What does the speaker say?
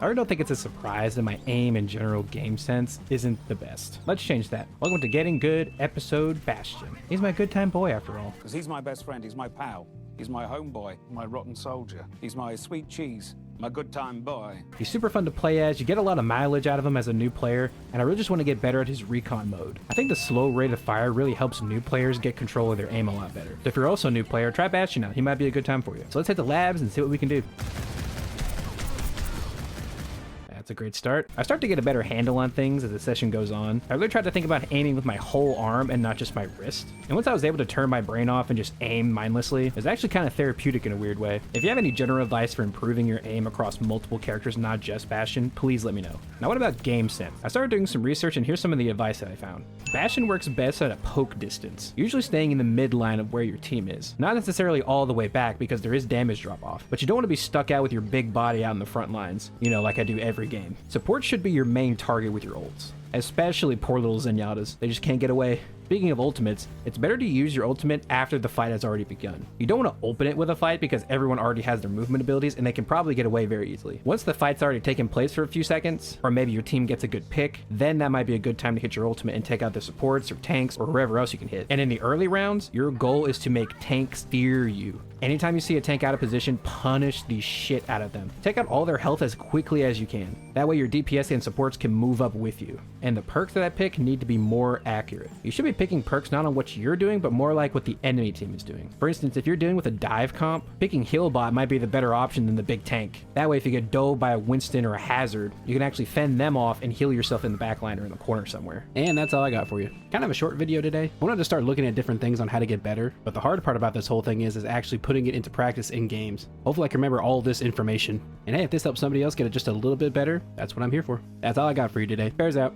I really don't think it's a surprise that my aim and general game sense isn't the best. Let's change that. Welcome to Getting Good, episode Bastion. He's my good time boy after all. Because he's my best friend, he's my pal, he's my homeboy, my rotten soldier, he's my sweet cheese, my good time boy. He's super fun to play as, you get a lot of mileage out of him as a new player, and I really just want to get better at his recon mode. I think the slow rate of fire really helps new players get control of their aim a lot better. So if you're also a new player, try Bastion out, he might be a good time for you. So let's hit the labs and see what we can do. That's a great start. I start to get a better handle on things as the session goes on. I really tried to think about aiming with my whole arm and not just my wrist. And once I was able to turn my brain off and just aim mindlessly, it was actually kind of therapeutic in a weird way. If you have any general advice for improving your aim across multiple characters, not just Bastion, please let me know. Now what about game sense? I started doing some research and here's some of the advice that I found. Bastion works best at a poke distance, usually staying in the midline of where your team is. Not necessarily all the way back because there is damage drop off, but you don't want to be stuck out with your big body out in the front lines, you know, like I do every game. Support should be your main target with your ults, especially poor little Zenyatas. They just can't get away. Speaking of ultimates, it's better to use your ultimate after the fight has already begun. You don't want to open it with a fight because everyone already has their movement abilities and they can probably get away very easily. Once the fight's already taken place for a few seconds, or maybe your team gets a good pick, then that might be a good time to hit your ultimate and take out the supports or tanks or whoever else you can hit. And in the early rounds, your goal is to make tanks fear you. Anytime you see a tank out of position, punish the shit out of them. Take out all their health as quickly as you can. That way your DPS and supports can move up with you. And the perks of that pick need to be more accurate. You should be picking perks not on what you're doing, but more like what the enemy team is doing. For instance, if you're dealing with a dive comp, picking Healbot might be the better option than the big tank. That way if you get dove by a Winston or a Hazard, you can actually fend them off and heal yourself in the backline or in the corner somewhere. And that's all I got for you. Kind of a short video today. I wanted to start looking at different things on how to get better, but the hard part about this whole thing is actually putting it into practice in games. Hopefully I can remember all of this information. And hey, if this helps somebody else get it just a little bit better, that's what I'm here for. That's all I got for you today. Bears out.